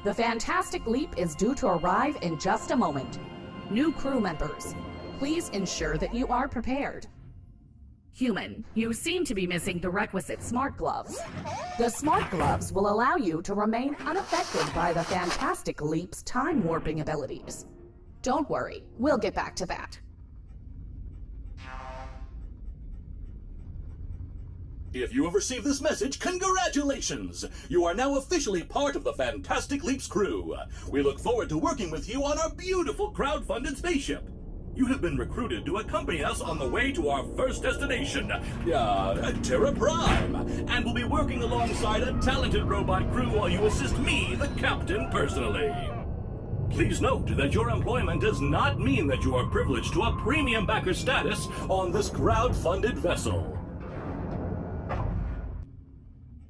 The Fantastic Leap is due to arrive in just a moment. New crew members, please ensure that you are prepared. Human, you seem to be missing the requisite smart gloves. The smart gloves will allow you to remain unaffected by the Fantastic Leap's time warping abilities. Don't worry, we'll get back to that. If you have received this message, congratulations! You are now officially part of the Fantastic Leap's crew. We look forward to working with you on our beautiful crowd-funded spaceship. You have been recruited to accompany us on the way to our first destination, Terra Prime, and will be working alongside a talented robot crew while you assist me, the captain, personally. Please note that your employment does not mean that you are privileged to a premium backer status on this crowd-funded vessel.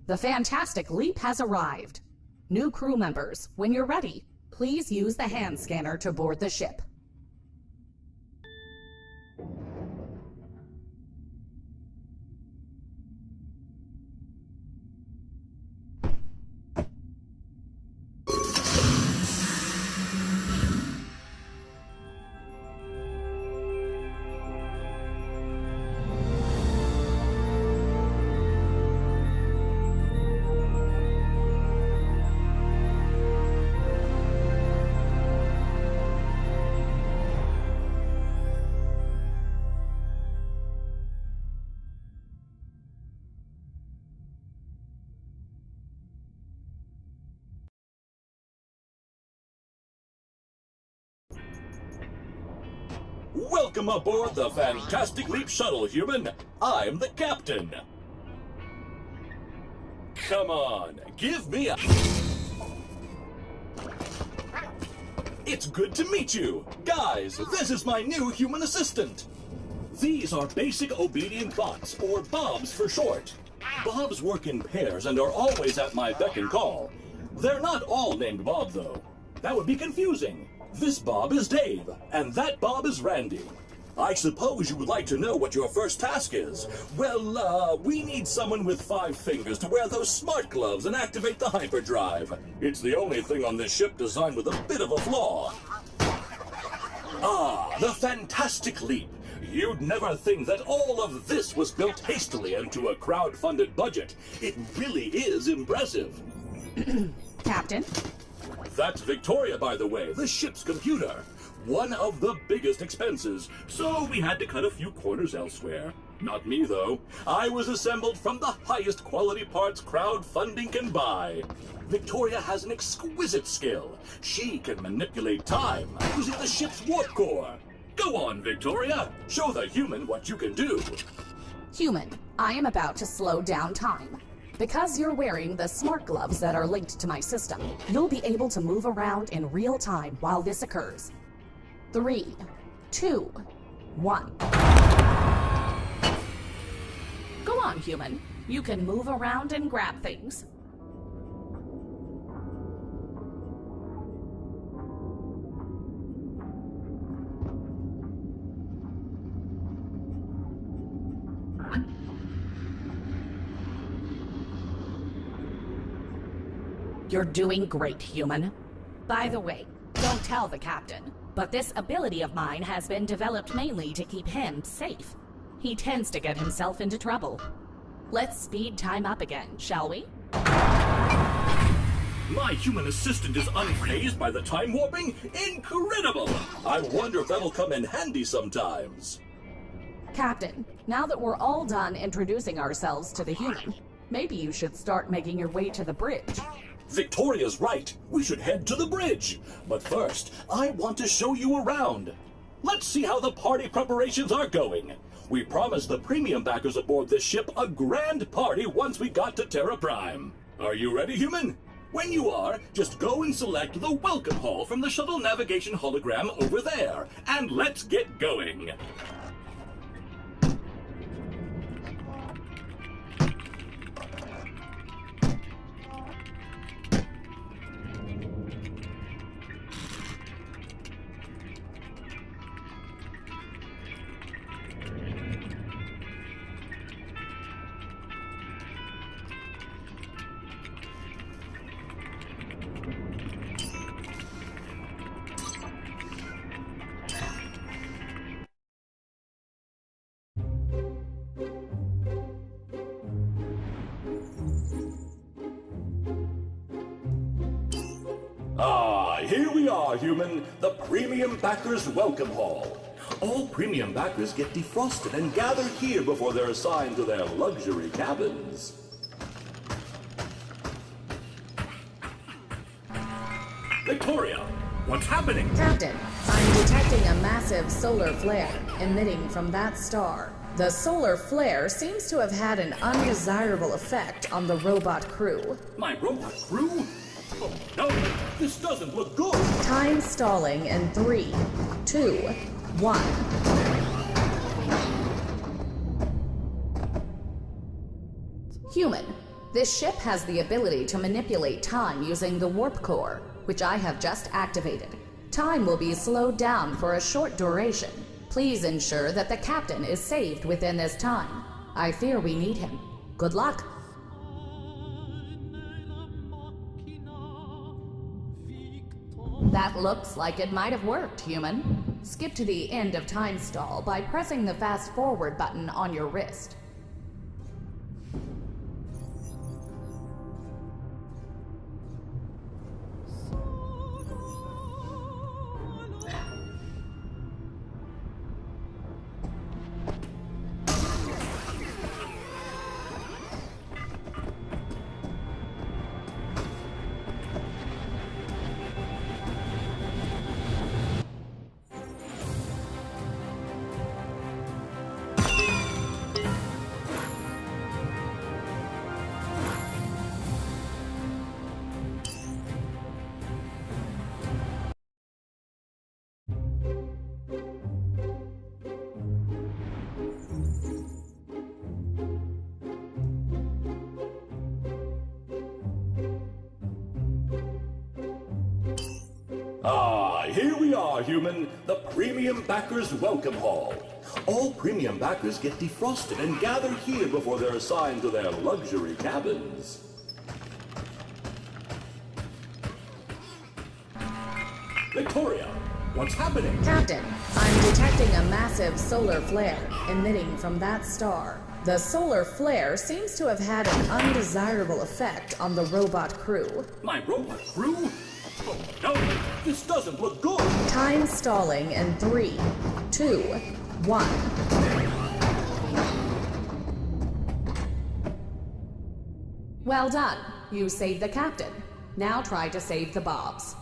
The Fantastic Leap has arrived. New crew members, when you're ready, please use the hand scanner to board the ship. Welcome aboard the Fantastic Leap Shuttle, human. I'm the captain. Come on, give me a... It's good to meet you. Guys, this is my new human assistant. These are basic obedient bots, or Bobs for short. Bobs work in pairs and are always at my beck and call. They're not all named Bob, though. That would be confusing. This Bob is Dave, and that Bob is Randy. I suppose you would like to know what your first task is. Well, we need someone with 5 fingers to wear those smart gloves and activate the hyperdrive. It's the only thing on this ship designed with a bit of a flaw. Ah, the Fantastic Leap. You'd never think that all of this was built hastily into a crowd-funded budget. It really is impressive. Captain? That's Victoria, by the way, the ship's computer. One of the biggest expenses, so we had to cut a few corners elsewhere. Not me, though. I was assembled from the highest quality parts crowdfunding can buy. Victoria has an exquisite skill. She can manipulate time using the ship's warp core. Go on, Victoria. Show the human what you can do. Human, I am about to slow down time. Because you're wearing the smart gloves that are linked to my system, you'll be able to move around in real time while this occurs. 3, 2, 1. Go on, human. You can move around and grab things. You're doing great, human. By the way, don't tell the captain, but this ability of mine has been developed mainly to keep him safe. He tends to get himself into trouble. Let's speed time up again, shall we? My human assistant is unfazed by the time warping? Incredible! I wonder if that'll come in handy sometimes. Captain, now that we're all done introducing ourselves to the human, maybe you should start making your way to the bridge. Victoria's right. We should head to the bridge. But first, I want to show you around. Let's see how the party preparations are going. We promised the premium backers aboard this ship a grand party once we got to Terra Prime. Are you ready, human? When you are, just go and select the welcome hall from the shuttle navigation hologram over there, and let's get going. Ah, here we are, human. The Premium Backers Welcome Hall. All Premium Backers get defrosted and gather here before they're assigned to their luxury cabins. Victoria, what's happening? Captain, I'm detecting a massive solar flare emitting from that star. The solar flare seems to have had an undesirable effect on the robot crew. My robot crew? Oh no, this doesn't look good. Time stalling in 3, 2, 1. Human, this ship has the ability to manipulate time using the warp core, which I have just activated. Time will be slowed down for a short duration. Please ensure that the captain is saved within this time. I fear we need him. Good luck. That looks like it might have worked, human. Skip to the end of time stall by pressing the fast forward button on your wrist. Ah, here we are, human. The Premium Backers Welcome Hall. All Premium Backers get defrosted and gather here before they're assigned to their luxury cabins. Victoria, what's happening? Captain, I'm detecting a massive solar flare emitting from that star. The solar flare seems to have had an undesirable effect on the robot crew. My robot crew? Oh no, this doesn't look good. Time stalling in 3, 2, 1. Well done. You saved the captain. Now try to save the Bobs.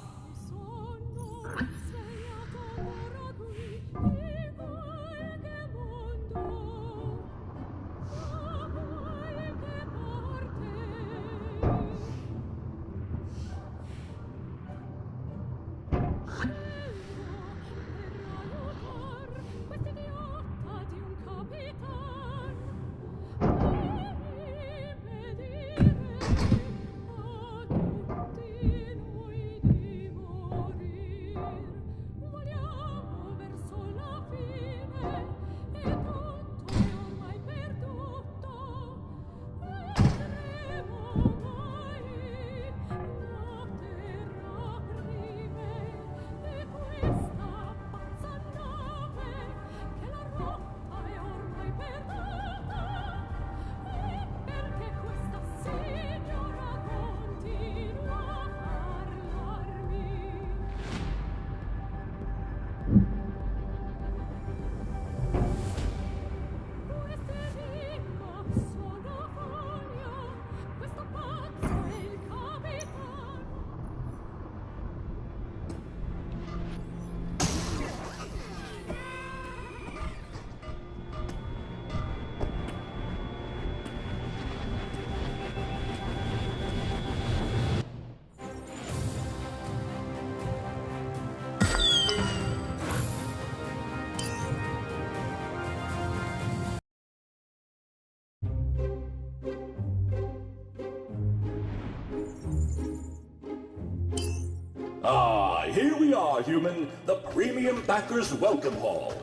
Ah, here we are, human. The Premium Backers Welcome Hall.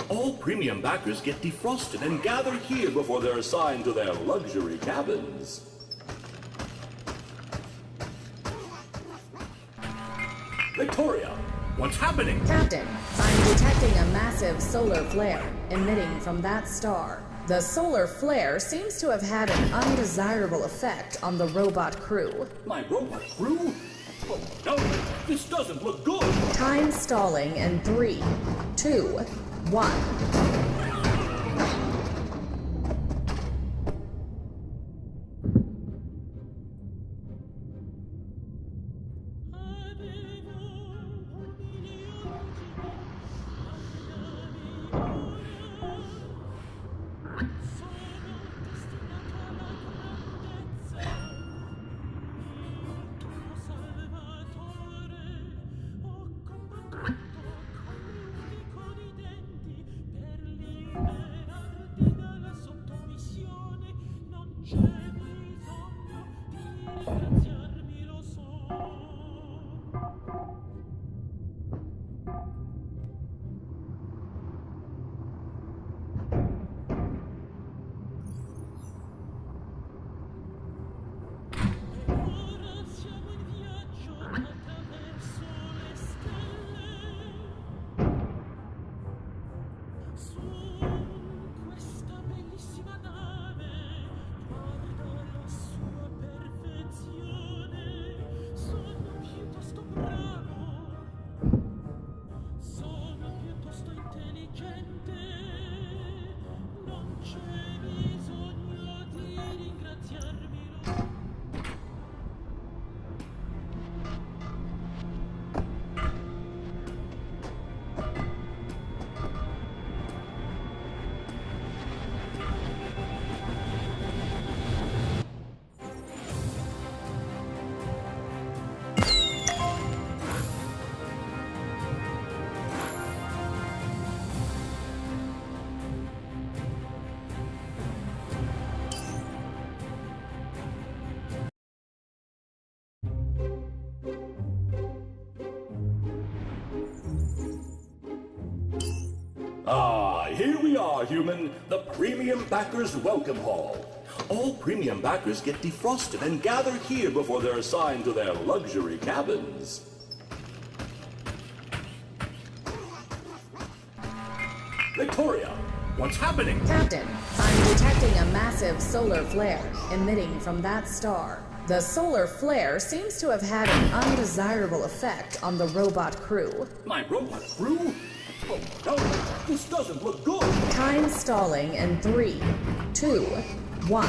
All Premium Backers get defrosted and gather here before they're assigned to their luxury cabins. Victoria, what's happening? Captain, I'm detecting a massive solar flare emitting from that star. The solar flare seems to have had an undesirable effect on the robot crew. My robot crew? Oh no, this doesn't look good. Time stalling in 3, 2, 1. Ah, here we are, human. The Premium Backers Welcome Hall. All Premium Backers get defrosted and gather here before they're assigned to their luxury cabins. Victoria, what's happening? Captain, I'm detecting a massive solar flare emitting from that star. The solar flare seems to have had an undesirable effect on the robot crew. My robot crew? Oh no, this doesn't look good. Time stalling in 3, 2, 1.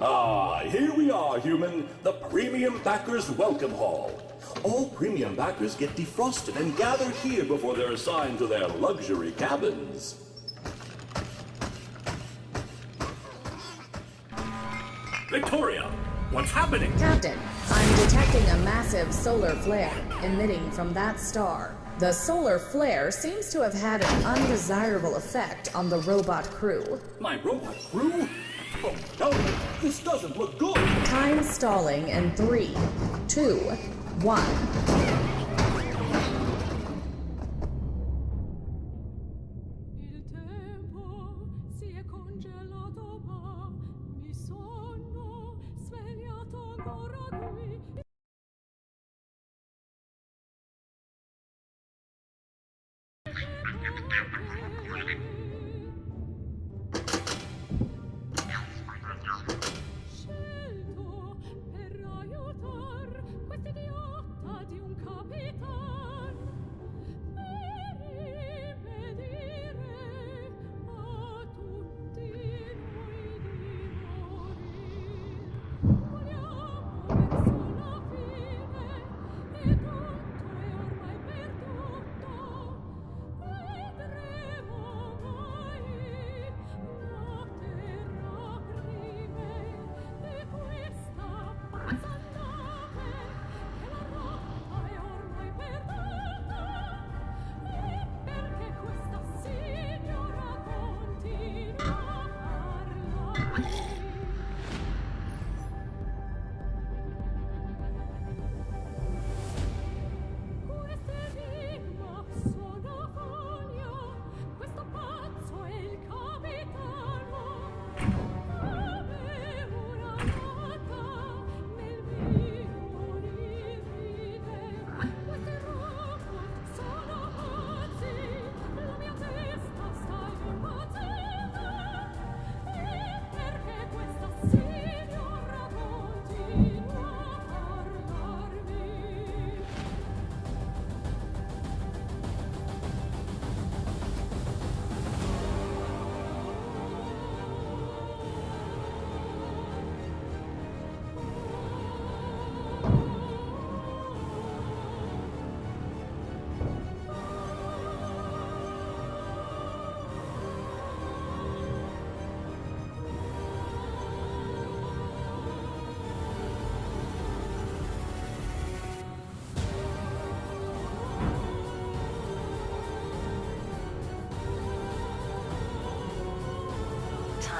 Ah, here we are, human. The Premium Backers Welcome Hall. All Premium Backers get defrosted and gather here before they're assigned to their luxury cabins. Victoria, what's happening? Captain, I'm detecting a massive solar flare emitting from that star. The solar flare seems to have had an undesirable effect on the robot crew. My robot crew? Oh no, this doesn't look good. Time stalling in 3, 2, 1. Il tempo si è congelato, ma mi sono svegliata.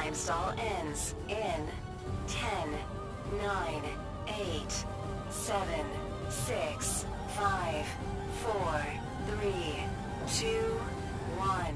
time stall ends in 10, 9, 8, 7, 6, 5, 4, 3, 2, 1.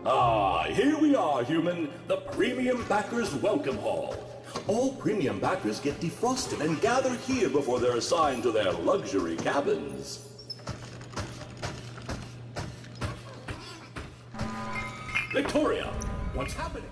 Ah, here we are, human. The Premium Backers Welcome Hall. All Premium Backers get defrosted and gather here before they're assigned to their luxury cabins. Victoria, what's happening?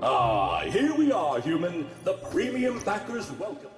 Ah, here we are, human. The premium backers welcome.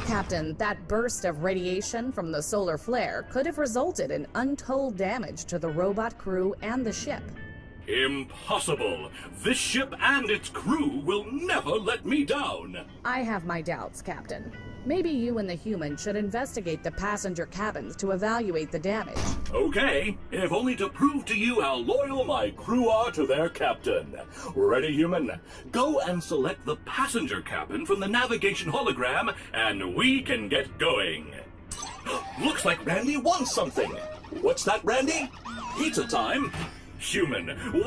Captain, that burst of radiation from the solar flare could have resulted in untold damage to the robot crew and the ship. Impossible! This ship and its crew will never let me down! I have my doubts, Captain. Maybe you and the human should investigate the passenger cabins to evaluate the damage. Okay, if only to prove to you how loyal my crew are to their captain. Ready, human? Go and select the passenger cabin from the navigation hologram, and we can get going. Looks like Randy wants something. What's that, Randy? Pizza time? Human, why